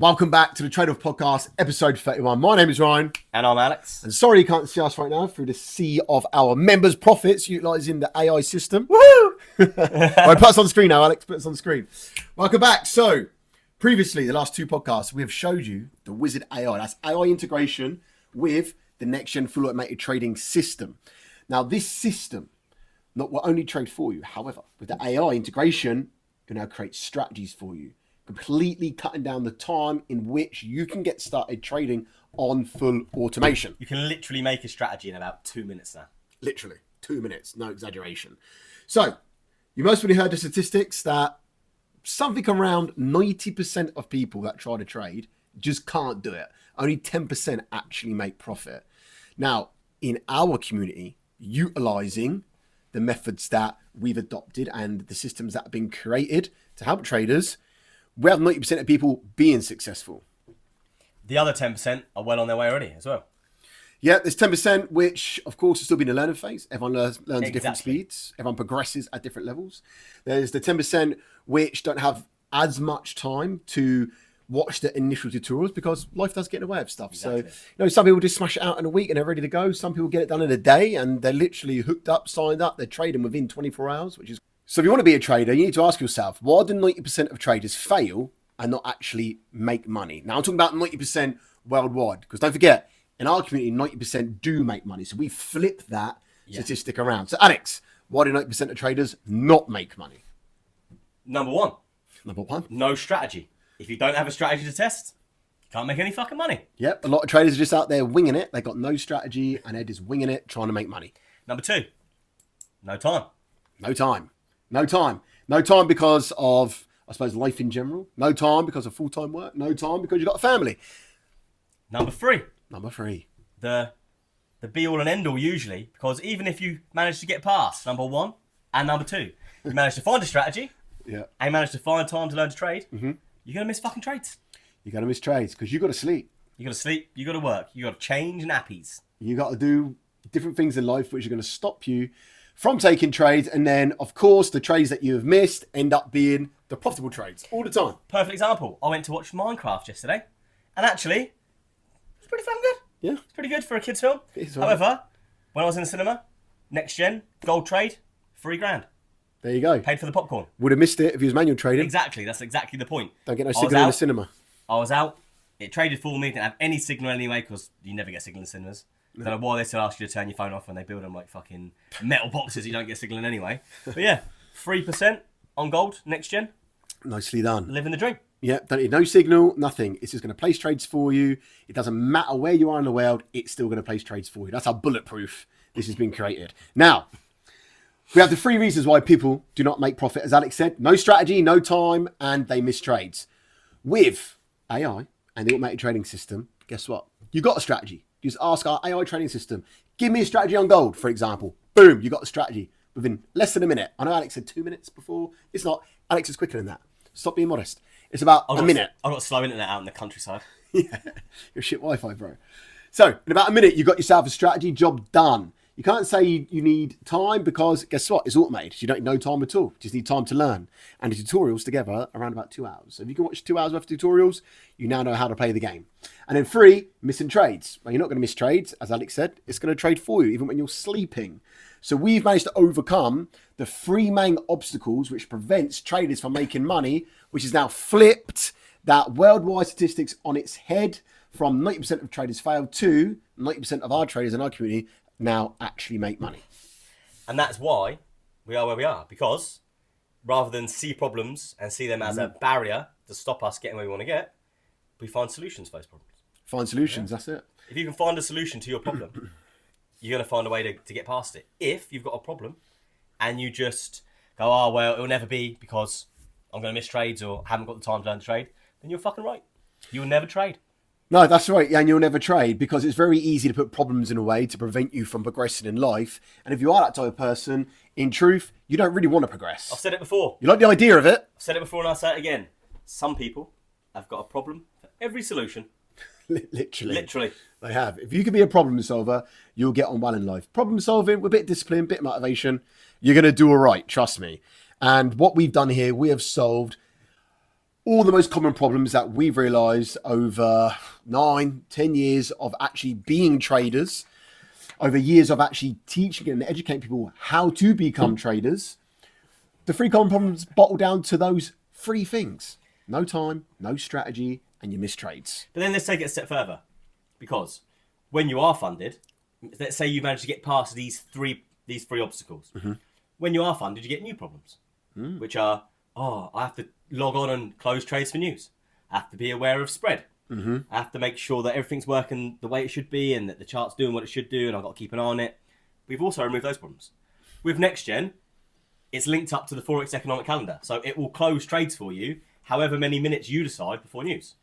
Welcome back to the Trade-Off Podcast, episode 31. My name is Ryan. And I'm Alex. And sorry you can't see us right now through the sea of our members' profits utilising the AI system. Woohoo! Right, put us on screen now, Alex. Put us on screen. Welcome back. So, previously, the last two podcasts, we have showed you the Wizard AI. That's AI integration with the next-gen full automated trading system. Now, this system will only trade for you. However, with the AI integration, it now create strategies for you, completely cutting down the time in which you can get started trading on full automation. You can literally make a strategy in about 2 minutes now. Literally 2 minutes, no exaggeration. So you most probably heard the statistics that something around 90% of people that try to trade just can't do it. Only 10% actually make profit. Now, in our community, utilizing the methods that we've adopted and the systems that have been created to help traders, we have 90% of people being successful. The other 10% are well on their way already as well. Yeah, there's 10%, which of course is still being a learning phase. Everyone learns at different speeds. Everyone progresses at different levels. There's the 10% which don't have as much time to watch the initial tutorials because life does get in the way of stuff. Exactly. So, some people just smash it out in a week and they're ready to go. Some people get it done in a day and they're literally hooked up, signed up. They're trading within 24 hours, which is... So if you want to be a trader, you need to ask yourself, why do 90% of traders fail and not actually make money? Now, I'm talking about 90% worldwide, because don't forget, in our community, 90% do make money. So we flip that statistic around. So Alex, why do 90% of traders not make money? Number one, no strategy. If you don't have a strategy to test, you can't make any fucking money. Yep, a lot of traders are just out there winging it. They got no strategy and they're just winging it, trying to make money. Number two, no time. No time because of, I suppose, life in general. No time because of full-time work. No time because you've got a family. Number three. The be-all and end-all usually, because even if you manage to get past number one and number two, you manage to find a strategy, and you manage to find time to learn to trade, you're going to miss fucking trades. You're going to miss trades because you've got to sleep. You got to sleep, you got to work, you got to change nappies. You got to do different things in life which are going to stop you from taking trades, and then, of course, the trades that you have missed end up being the profitable trades all the time. Perfect example. I went to watch Minecraft yesterday, and actually, it's pretty fucking good. Yeah. It's pretty good for a kid's film. However, when I was in the cinema, next gen, gold trade, $3,000. There you go. Paid for the popcorn. Would have missed it if he was manual trading. Exactly. That's exactly the point. Don't get no signal in the cinema. I was out. It traded for me. Didn't have any signal anyway, because you never get signal in cinemas. I don't know why they still ask you to turn your phone off when they build them like fucking metal boxes. You don't get signal in anyway. But yeah, 3% on gold next gen. Nicely done. Living the dream. Yeah, don't need no signal, nothing. It's just going to place trades for you. It doesn't matter where you are in the world. It's still going to place trades for you. That's how bulletproof this has been created. Now, we have the three reasons why people do not make profit. As Alex said, no strategy, no time, and they miss trades. With AI and the automated trading system, guess what? You got a strategy. You just ask our AI trading system, give me a strategy on gold, for example. Boom, you got the strategy within less than a minute. I know Alex said 2 minutes before. It's not. Alex is quicker than that. Stop being modest. It's about a minute. I've got slow internet out in the countryside. Yeah, you're shit Wi-Fi, bro. So in about a minute, you got yourself a strategy, job done. You can't say you need time because guess what? It's automated. You don't need no time at all. You just need time to learn. And the tutorials together around about 2 hours. So if you can watch 2 hours worth of tutorials, you now know how to play the game. And then three, missing trades. Well, you're not going to miss trades. As Alex said, it's going to trade for you even when you're sleeping. So we've managed to overcome the three main obstacles which prevents traders from making money, which is now flipped that worldwide statistics on its head from 90% of traders fail to 90% of our traders in our community now actually make money. And that's why we are where we are, because rather than see problems and see them as a barrier to stop us getting where we want to get, we find solutions for those problems. Find solutions, that's it. If you can find a solution to your problem, you're going to find a way to get past it. If you've got a problem and you just go, oh, well, it'll never be because I'm going to miss trades or haven't got the time to learn to trade, then you're fucking right. You'll never trade. No, that's right. Yeah, and you'll never trade because it's very easy to put problems in a way to prevent you from progressing in life. And if you are that type of person, in truth, you don't really want to progress. I've said it before. You like the idea of it. I've said it before and I'll say it again. Some people have got a problem for every solution. Literally. They have. If you can be a problem solver, you'll get on well in life. Problem solving with a bit of discipline, bit of motivation, you're going to do all right. Trust me. And what we've done here, we have solved all the most common problems that we've realized over 9-10 years of actually being traders, over years of actually teaching and educating people how to become traders. The 3 common problems bottle down to those 3 things: no time, no strategy, and you miss trades. But then let's take it a step further, because when you are funded, let's say you manage to get past these three obstacles. When you are funded, you get new problems, which are, I have to log on and close trades for news. I have to be aware of spread. I have to make sure that everything's working the way it should be and that the chart's doing what it should do, and I've got to keep an eye on it. We've also removed those problems. With NextGen, it's linked up to the Forex economic calendar, so it will close trades for you however many minutes you decide before news.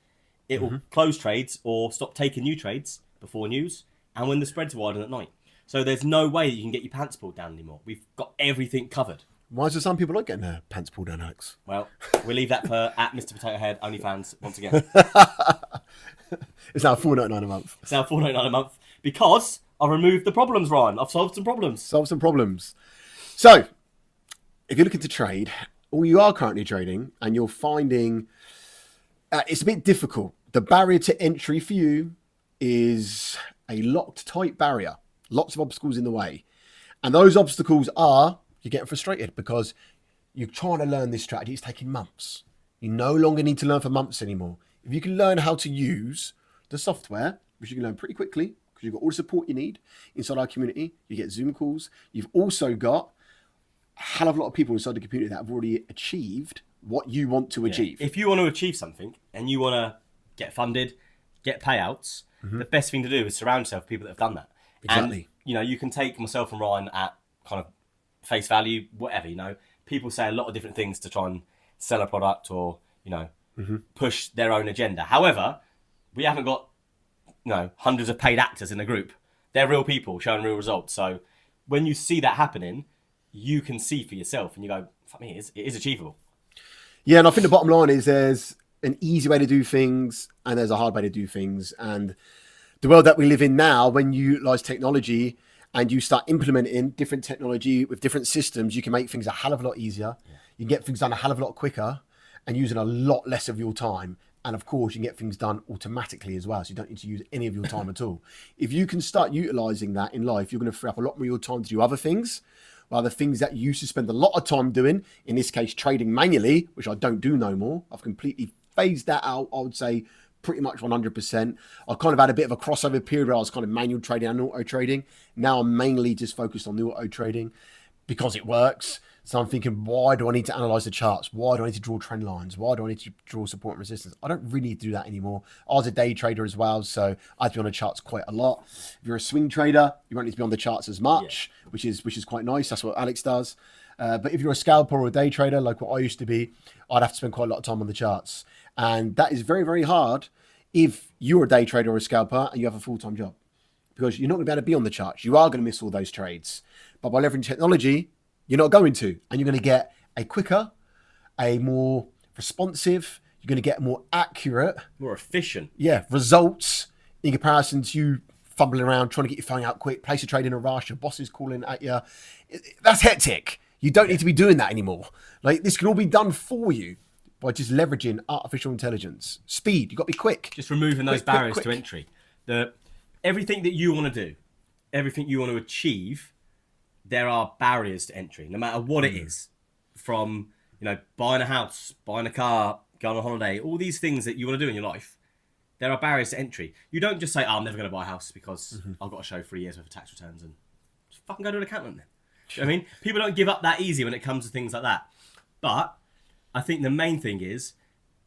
It will close trades or stop taking new trades before news and when the spreads widen at night. So there's no way that you can get your pants pulled down anymore. We've got everything covered. Why is there some people not getting their pants pulled down, Alex? Well, we'll leave that for at Mr. Potato Head OnlyFans once again. It's now $4.99 a month. It's now $4.99 a month because I've removed the problems, Ryan. I've solved some problems. Solve some problems. So, if you're looking to trade, or you are currently trading, and you're finding it's a bit difficult, the barrier to entry for you is a locked tight barrier. Lots of obstacles in the way. And those obstacles are, you're getting frustrated because you're trying to learn this strategy. It's taking months. You no longer need to learn for months anymore. If you can learn how to use the software, which you can learn pretty quickly because you've got all the support you need inside our community, you get Zoom calls. You've also got a hell of a lot of people inside the community that have already achieved what you want to achieve. If you want to achieve something and you want to get funded, get payouts, the best thing to do is surround yourself with people that have done that. Exactly. And, you can take myself and Ryan at kind of face value, whatever, People say a lot of different things to try and sell a product or, push their own agenda. However, we haven't got, hundreds of paid actors in the group. They're real people showing real results. So when you see that happening, you can see for yourself and you go, fuck me, it is achievable. Yeah, and I think the bottom line is there's an easy way to do things and there's a hard way to do things. And the world that we live in now, when you utilize technology and you start implementing different technology with different systems, you can make things a hell of a lot easier. You can get things done a hell of a lot quicker and using a lot less of your time. And of course, you can get things done automatically as well. So you don't need to use any of your time at all. If you can start utilizing that in life, you're going to free up a lot more of your time to do other things. Well, the things that you used to spend a lot of time doing, in this case, trading manually, which I don't do no more. I've completely phased that out, I would say, pretty much 100%. I kind of had a bit of a crossover period where I was kind of manual trading and auto trading. Now I'm mainly just focused on the auto trading because it works. So I'm thinking, why do I need to analyze the charts? Why do I need to draw trend lines? Why do I need to draw support and resistance? I don't really need to do that anymore. I was a day trader as well, so I have to be on the charts quite a lot. If you're a swing trader, you won't need to be on the charts as much, which is quite nice. That's what Alex does. But if you're a scalper or a day trader, like what I used to be, I'd have to spend quite a lot of time on the charts. And that is very, very hard if you're a day trader or a scalper and you have a full-time job, because you're not going to be able to be on the charts. You are going to miss all those trades. But by leveraging technology, you're not going to, and you're going to get a quicker, a more responsive, you're going to get more accurate, more efficient, results in comparison to you fumbling around trying to get your phone out quick, place a trade in a rush, your boss is calling at you. That's hectic. You don't need to be doing that anymore. Like, this can all be done for you by just leveraging artificial intelligence. Speed, you've got to be quick. Just removing those barriers to entry. Everything that you want to do, everything you want to achieve, there are barriers to entry, no matter what it is. From, buying a house, buying a car, going on holiday, all these things that you want to do in your life, there are barriers to entry. You don't just say, I'm never going to buy a house because I've got to show 3 years worth of tax returns and just fucking go to an accountant then. Do you know what I mean? People don't give up that easy when it comes to things like that. But I think the main thing is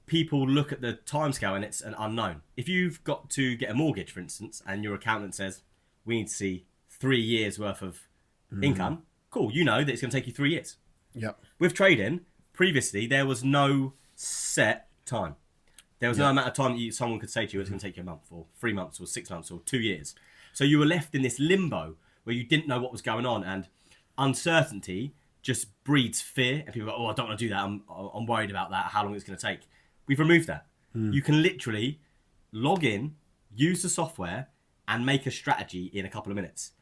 people look at the timescale and it's an unknown. If you've got to get a mortgage, for instance, and your accountant says, we need to see 3 years worth of income, cool, you know that it's going to take you 3 years. Yep. With trading, previously, there was no set time. There was no amount of time that someone could say to you, it's going to take you a month or 3 months or 6 months or 2 years. So you were left in this limbo where you didn't know what was going on, and uncertainty just breeds fear. And people go, I don't want to do that. I'm worried about that, how long it's going to take. We've removed that. You can literally log in, use the software, and make a strategy in a couple of minutes.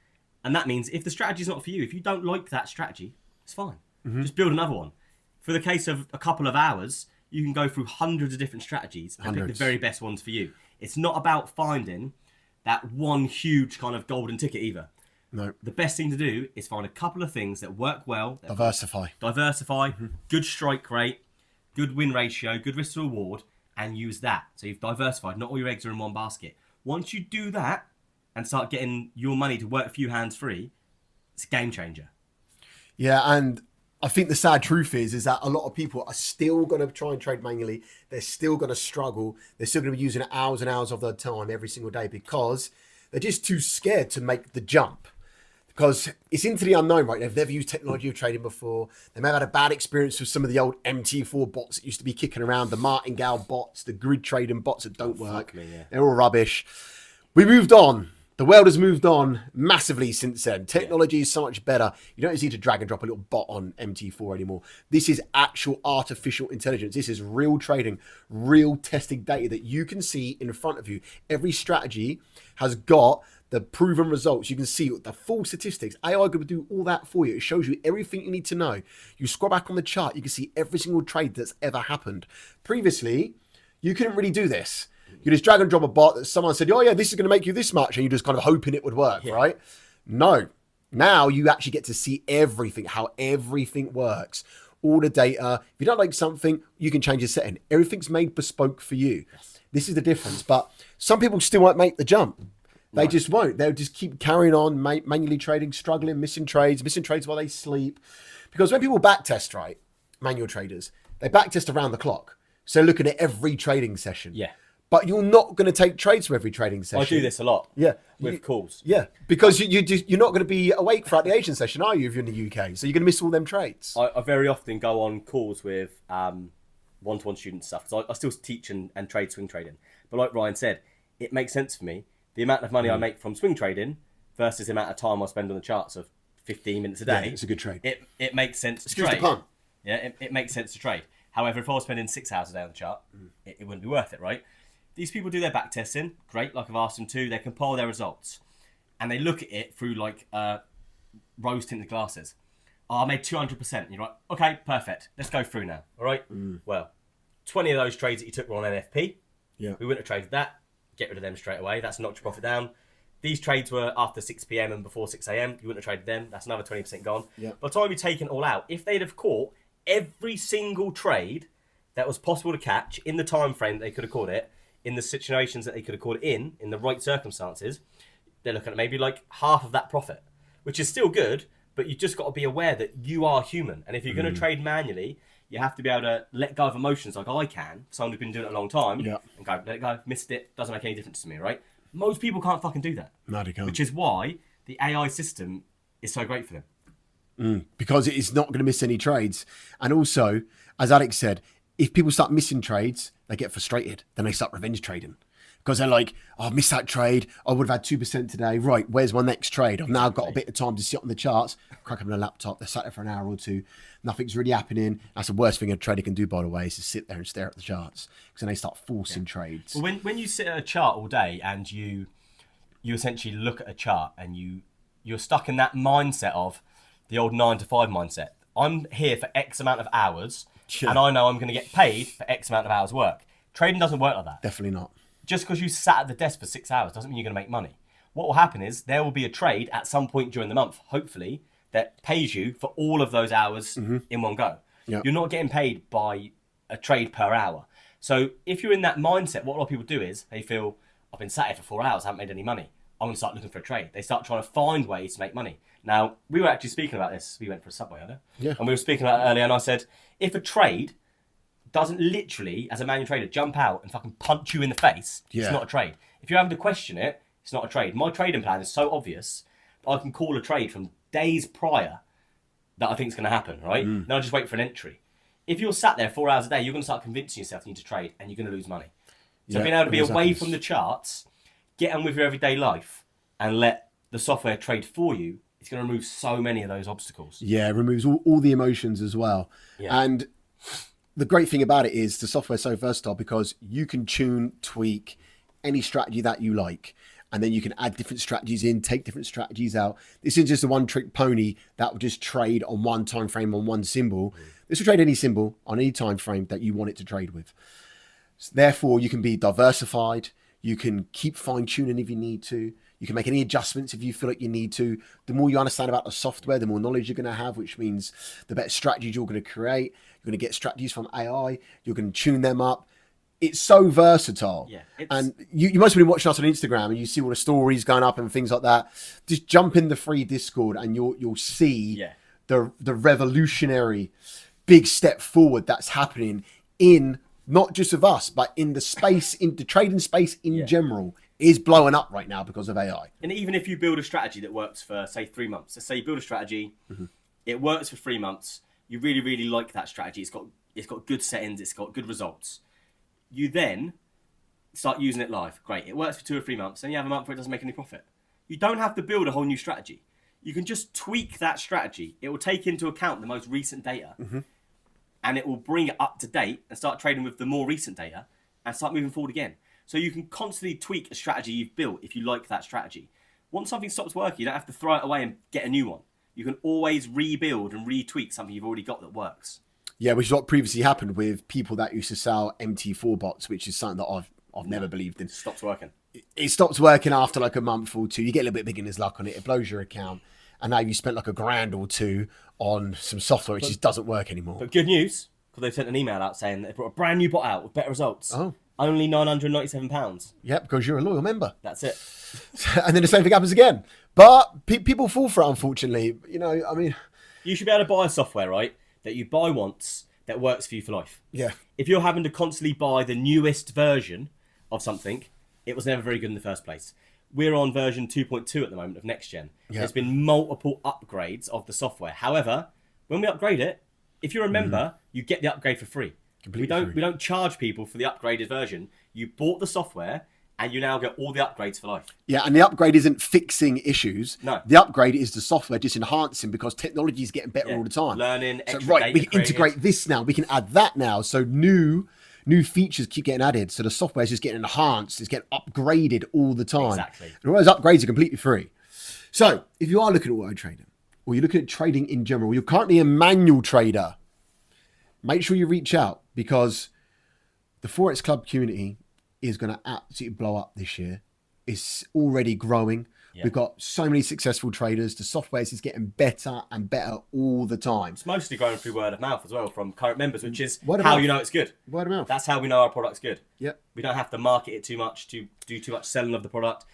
And that means if the strategy is not for you, if you don't like that strategy, it's fine. Just build another one. For the case of a couple of hours, you can go through hundreds of different strategies and pick Hundreds. the very best ones for you. It's not about finding that one huge kind of golden ticket either. No. The best thing to do is find a couple of things that work well. Diversify. Good strike rate, good win ratio, good risk to reward, and use that. So you've diversified. Not all your eggs are in one basket. Once you do that and start getting your money to work for you hands free, it's a game changer. Yeah, and I think the sad truth is that a lot of people are still going to try and trade manually. They're still going to struggle. They're still going to be using hours and hours of their time every single day because they're just too scared to make the jump. Because it's into the unknown, right? They've never used technology of trading before. They may have had a bad experience with some of the old MT4 bots that used to be kicking around, the martingale bots, the grid trading bots that don't work. They're all rubbish. We moved on. The world has moved on massively since then. Technology is so much better. You don't just need to drag and drop a little bot on MT4 anymore. This is actual artificial intelligence. This is real trading, real testing data that you can see in front of you. Every strategy has got the proven results. You can see the full statistics. AI could do all that for you. It shows you everything you need to know. You scroll back on the chart, you can see every single trade that's ever happened. Previously, you couldn't really do this. You just drag and drop a bot that someone said, oh yeah, this is going to make you this much. And you're just kind of hoping it would work, right? No. Now you actually get to see everything, how everything works. All the data. If you don't like something, you can change the setting. Everything's made bespoke for you. This is the difference. But some people still won't make the jump. They just won't. They'll just keep carrying on, manually trading, struggling, missing trades while they sleep. Because when people backtest, right, manual traders, they backtest around the clock. So looking at every trading session. Yeah. But you're not going to take trades for every trading session. I do this a lot. Yeah. With calls. Yeah. Because you're not going to be awake throughout the Asian session, are you, if you're in the UK? So you're going to miss all them trades. I very often go on calls with one-to-one student stuff. So I still teach and trade swing trading. But like Ryan said, it makes sense for me. The amount of money I make from swing trading versus the amount of time I spend on the charts of 15 minutes a day. Yeah, it's a good trade. It makes sense to Excuse trade. the pun. Yeah, it makes sense to trade. However, if I was spending 6 hours a day on the chart, it wouldn't be worth it, right? These people do their back testing. Great, like I've asked them to. They compile their results. And they look at it through like rose-tinted glasses. Oh, I made 200%. And you're like, okay, perfect. Let's go through now. All right? Well, 20 of those trades that you took were on NFP. Yeah. We wouldn't have traded that. Get rid of them straight away. That's knocked your profit down. These trades were after 6 p.m. and before 6 a.m. You wouldn't have traded them. That's another 20% gone. Yeah. By the time you take it all out, if they'd have caught every single trade that was possible to catch in the time frame that they could have caught it, in the situations that they could have caught it in the right circumstances, they're looking at maybe like half of that profit, which is still good, but you've just got to be aware that you are human. And if you're going to trade manually, you have to be able to let go of emotions like I can, someone who's been doing it a long time, and go, let it go, missed it, doesn't make any difference to me, right? Most people can't fucking do that. No, they can't. Which is why the AI system is so great for them. Because it is not going to miss any trades. And also, as Alix said, if people start missing trades, they get frustrated. Then they start revenge trading. Because they're like, oh, I missed that trade. I would have had 2% today. Right, where's my next trade? I've now got a bit of time to sit on the charts, crack up on a laptop. They're sat there for an hour or two. Nothing's really happening. That's the worst thing a trader can do, by the way, is to sit there and stare at the charts. Because then they start forcing trades. Well, when you sit at a chart all day and you essentially look at a chart and you're stuck in that mindset of the old 9 to 5 mindset. I'm here for X amount of hours and I know I'm going to get paid for X amount of hours work. Trading doesn't work like that. Definitely not. Just because you sat at the desk for 6 hours doesn't mean you're going to make money. What will happen is there will be a trade at some point during the month, hopefully, that pays you for all of those hours in one go. Yep. You're not getting paid by a trade per hour. So if you're in that mindset, what a lot of people do is they feel, I've been sat here for 4 hours, I haven't made any money. I'm going to start looking for a trade. They start trying to find ways to make money. Now, we were actually speaking about this. We went for a Subway earlier. Yeah. And we were speaking about it earlier, and I said, if a trade doesn't literally, as a manual trader, jump out and fucking punch you in the face, it's not a trade. If you're having to question it, it's not a trade. My trading plan is so obvious that I can call a trade from days prior that I think is going to happen, right? Then I just wait for an entry. If you're sat there 4 hours a day, you're going to start convincing yourself you need to trade and you're going to lose money. So being able to be away from the charts, get on with your everyday life and let the software trade for you, it's going to remove so many of those obstacles. Yeah, it removes all the emotions as well. Yeah. And the great thing about it is the software is so versatile because you can tune, tweak any strategy that you like. and then you can add different strategies in, take different strategies out. This isn't just a one-trick pony that will just trade on one time frame on one symbol. This will trade any symbol on any time frame that you want it to trade with. So therefore, you can be diversified. You can keep fine-tuning if you need to. You can make any adjustments if you feel like you need to. The more you understand about the software, the more knowledge you're going to have, which means the better strategies you're going to create. You're going to get strategies from AI. You're going to tune them up. It's so versatile. Yeah, and you must have been watching us on Instagram and you see all the stories going up and things like that. Just jump in the free Discord and you'll see the revolutionary big step forward that's happening in not just of us, but in the space, in the trading space in general, is blowing up right now because of AI. And even if you build a strategy that works for, say, 3 months, let's say you build a strategy, it works for 3 months, you really, really like that strategy, it's got good settings, it's got good results. You then start using it live. Great. It works for 2 or 3 months. Then you have a month where it doesn't make any profit. You don't have to build a whole new strategy. You can just tweak that strategy. It will take into account the most recent data and it will bring it up to date and start trading with the more recent data and start moving forward again. So you can constantly tweak a strategy you've built if you like that strategy. Once something stops working, you don't have to throw it away and get a new one. You can always rebuild and retweak something you've already got that works. Yeah, which is what previously happened with people that used to sell MT4 bots, which is something that I've never believed in. It stops working. It stops working after like a month or two. You get a little bit beginner's luck on it. It blows your account. And now you spent like $1,000 or $2 on some software which just doesn't work anymore. But good news, because they've sent an email out saying that they brought a brand new bot out with better results. Oh. Only £997. Yeah, because you're a loyal member. That's it. And then the same thing happens again. But people fall for it, unfortunately. You know, I mean... You should be able to buy a software, right, that you buy once that works for you for life. Yeah. If you're having to constantly buy the newest version of something, it was never very good in the first place. We're on version 2.2 at the moment of next gen. Yeah. There's been multiple upgrades of the software. However, when we upgrade it, if you're a member, you get the upgrade for free. We don't charge people for the upgraded version. You bought the software and you now get all the upgrades for life. Yeah, and the upgrade isn't fixing issues. No. The upgrade is the software just enhancing because technology is getting better all the time. Learning, extra so, right, data we can created. integrate this now. We can add that now. So new features keep getting added. So the software is just getting enhanced. It's getting upgraded all the time. Exactly. And all those upgrades are completely free. So if you are looking at auto trading or you're looking at trading in general, you're currently a manual trader, make sure you reach out because the Forex Club community is going to absolutely blow up this year. It's already growing. Yeah. We've got so many successful traders. The software is getting better and better all the time. It's mostly growing through word of mouth as well from current members, which is you know it's good. Word of mouth. That's how we know our product's good. Yep. We don't have to market it too much to do too much selling of the product.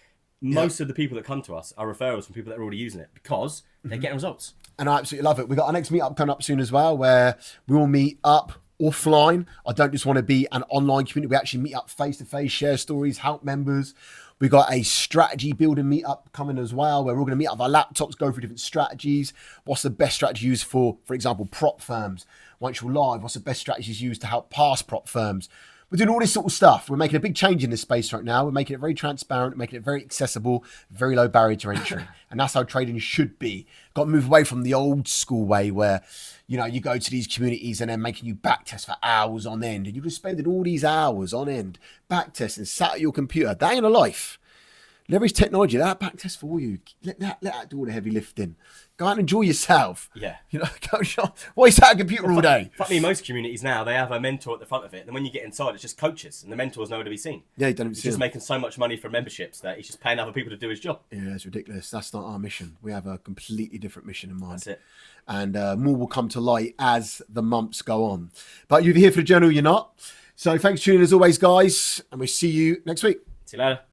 Most of the people that come to us are referrals from people that are already using it because they're getting results. And I absolutely love it. We've got our next meetup coming up soon as well, where we will meet up offline. I don't just want to be an online community. We actually meet up face-to-face, share stories, help members. We got a strategy building meetup coming as well, where we're all going to meet up with our laptops, go through different strategies. What's the best strategy used for example, prop firms? Once you're live, what's the best strategies used to help past prop firms? We're doing all this sort of stuff. We're making a big change in this space right now. We're making it very transparent, making it very accessible, very low barrier to entry. And that's how trading should be. Got to move away from the old school way where, you know, you go to these communities and they're making you back test for hours on end. And you're just spending all these hours on end back testing, sat at your computer. That ain't a life. Leverage technology. Let that back test for you. Let that do all the heavy lifting. Go out and enjoy yourself. Yeah. You know, go shop. Why is that a computer all day? Fuck me, most communities now, they have a mentor at the front of it. And when you get inside, it's just coaches. And the mentor's nowhere to be seen. Yeah, you don't even He's see just them. making so much money from memberships that he's just paying other people to do his job. Yeah, it's ridiculous. That's not our mission. We have a completely different mission in mind. That's it. And more will come to light as the months go on. But you're here for the journal, you're not. So thanks for tuning in as always, guys. And we'll see you next week. See you later.